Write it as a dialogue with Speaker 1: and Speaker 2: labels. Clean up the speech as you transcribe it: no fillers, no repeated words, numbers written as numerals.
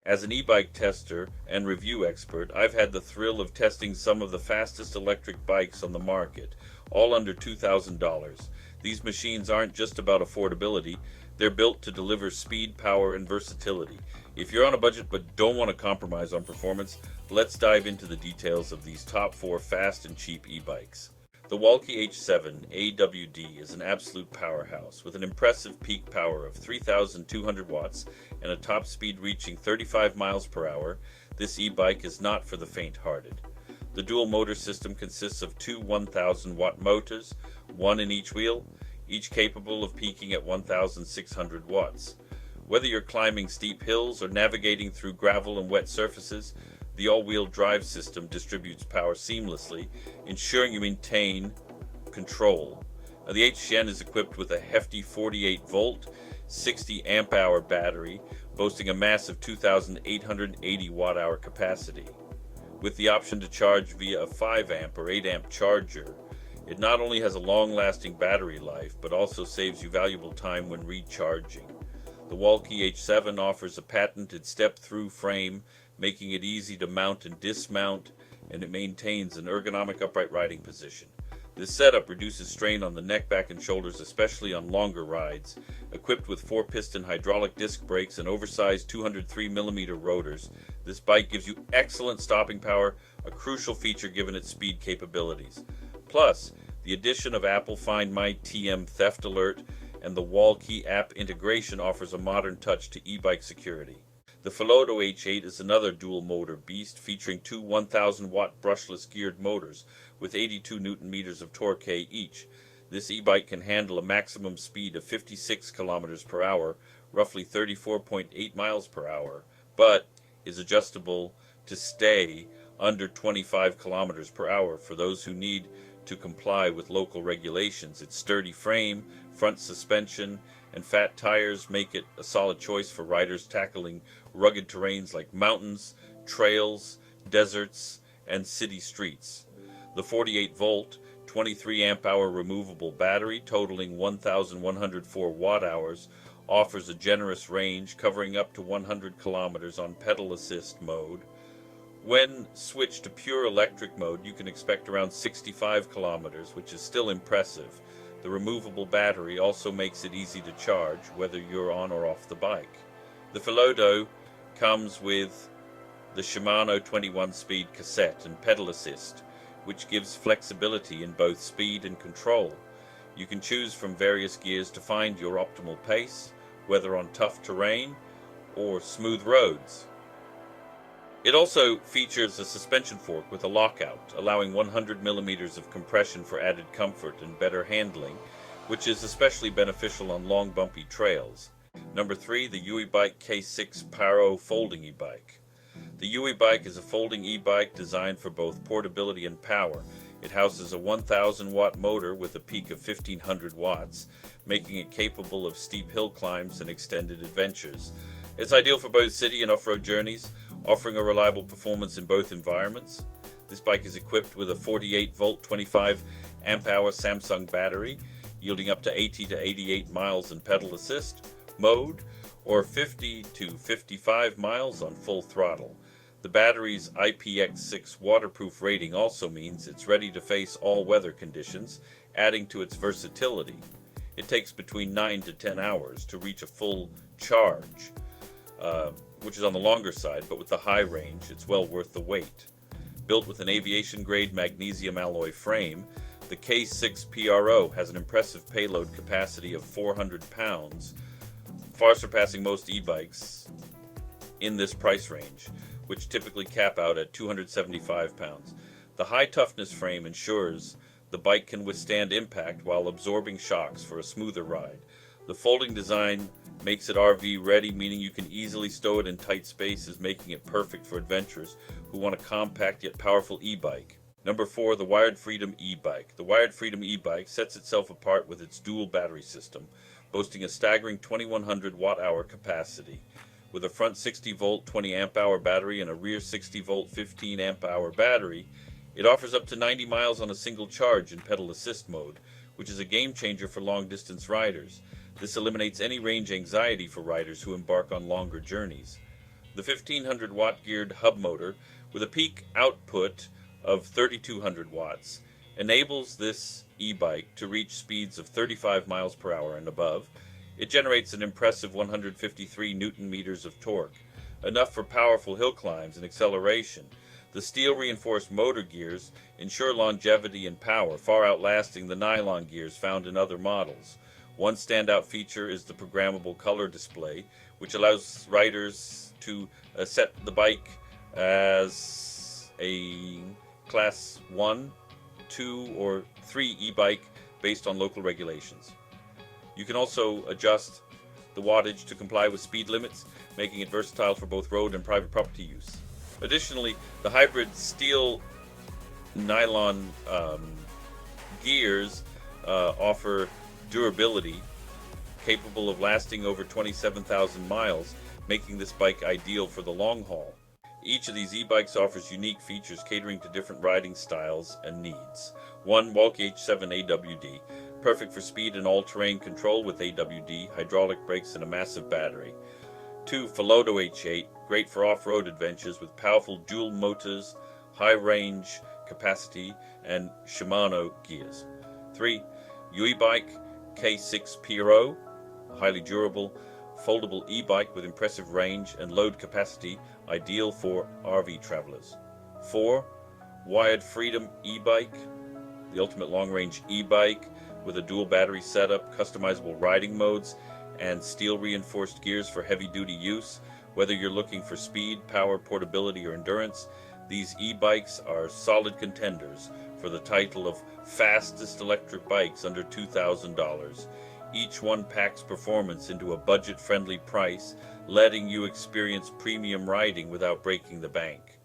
Speaker 1: As an e-bike tester and review expert, I've had the thrill of testing some of the fastest electric bikes on the market, all under $2,000. These machines aren't just about affordability, they're built to deliver speed, power, and versatility. If you're on a budget but don't want to compromise on performance, let's dive into the details of these top 4 fast and cheap e-bikes. The Wallke H7 AWD is an absolute powerhouse with an impressive peak power of 3,200 watts and a top speed reaching 35 miles per hour. This e-bike is not for the faint-hearted. The dual motor system consists of two 1,000 watt motors, one in each wheel, each capable of peaking at 1,600 watts. Whether you're climbing steep hills or navigating through gravel and wet surfaces, the all-wheel drive system distributes power seamlessly, ensuring you maintain control. Now, the H7 is equipped with a hefty 48-volt, 60 amp-hour battery, boasting a massive 2,880 watt-hour capacity. With the option to charge via a 5 amp or 8 amp charger, it not only has a long-lasting battery life, but also saves you valuable time when recharging. The Wallke H7 offers a patented step-through frame, making it easy to mount and dismount, and it maintains an ergonomic upright riding position. This setup reduces strain on the neck, back, and shoulders, especially on longer rides. Equipped with 4-piston hydraulic disc brakes and oversized 203mm rotors, this bike gives you excellent stopping power, a crucial feature given its speed capabilities. Plus, the addition of Apple Find My TM theft alert and the Wallke app integration offers a modern touch to e-bike security. The Philodo H8 is another dual-motor beast featuring two 1,000-watt brushless geared motors with 82 Nm of torque each. This e-bike can handle a maximum speed of 56 km per hour, roughly 34.8 miles per hour, but is adjustable to stay under 25 km per hour for those who need to comply with local regulations. Its sturdy frame, front suspension, and fat tires make it a solid choice for riders tackling rugged terrains like mountains, trails, deserts, and city streets. The 48-volt, 23 amp-hour removable battery totaling 1,104 watt-hours offers a generous range covering up to 100 kilometers on pedal assist mode. When switched to pure electric mode, you can expect around 65 kilometers, which is still impressive. The removable battery also makes it easy to charge, whether you're on or off the bike. The Philodo comes with the Shimano 21-speed cassette and pedal assist, which gives flexibility in both speed and control. You can choose from various gears to find your optimal pace, whether on tough terrain or smooth roads. It also features a suspension fork with a lockout, allowing 100mm of compression for added comfort and better handling, which is especially beneficial on long bumpy trails. Number 3, the Euybike K6 PRO folding e-bike. The Euybike is a folding e-bike designed for both portability and power. It houses a 1,000-watt motor with a peak of 1,500 watts, making it capable of steep hill climbs and extended adventures. It's ideal for both city and off-road journeys, offering a reliable performance in both environments. This bike is equipped with a 48-volt, 25 amp-hour Samsung battery, yielding up to 80 to 88 miles in pedal assist mode, or 50 to 55 miles on full throttle. The battery's IPX6 waterproof rating also means it's ready to face all weather conditions, adding to its versatility. It takes between 9 to 10 hours to reach a full charge, which is on the longer side, but with the high range, it's well worth the wait. Built with an aviation-grade magnesium alloy frame, the K6 PRO has an impressive payload capacity of 400 pounds, far surpassing most e-bikes in this price range, which typically cap out at 275 pounds. The high toughness frame ensures the bike can withstand impact while absorbing shocks for a smoother ride. The folding design makes it RV ready, meaning you can easily stow it in tight spaces, making it perfect for adventurers who want a compact yet powerful e-bike. Number 4, the Wired Freedom e-bike. The Wired Freedom e-bike sets itself apart with its dual battery system, boasting a staggering 2,100 watt-hour capacity. With a front 60-volt 20 amp-hour battery and a rear 60-volt 15 amp-hour battery, it offers up to 90 miles on a single charge in pedal assist mode, which is a game-changer for long-distance riders. This eliminates any range anxiety for riders who embark on longer journeys. The 1500 watt geared hub motor with a peak output of 3200 watts enables this e-bike to reach speeds of 35 miles per hour and above. It generates an impressive 153 newton meters of torque, enough for powerful hill climbs and acceleration. The steel-reinforced motor gears ensure longevity and power, far outlasting the nylon gears found in other models. One standout feature is the programmable color display, which allows riders to set the bike as a Class 1, 2, or 3 e-bike based on local regulations. You can also adjust the wattage to comply with speed limits, making it versatile for both road and private property use. Additionally, the hybrid steel nylon gears offer durability capable of lasting over 27,000 miles, making this bike ideal for the long haul. Each of these e-bikes offers unique features catering to different riding styles and needs. 1. Wallke H7 AWD, perfect for speed and all-terrain control with AWD, hydraulic brakes, and a massive battery. 2. Philodo H8, great for off-road adventures with powerful dual motors, high range capacity, and Shimano gears. 3. Euybike K6 PRO, highly durable, foldable e-bike with impressive range and load capacity, ideal for RV travelers. 4. Wired Freedom e-bike, the ultimate long-range e-bike with a dual battery setup, customizable riding modes, and steel-reinforced gears for heavy-duty use. Whether you're looking for speed, power, portability, or endurance, these e-bikes are solid contenders for the title of fastest electric bikes under $2,000. Each one packs performance into a budget-friendly price, letting you experience premium riding without breaking the bank.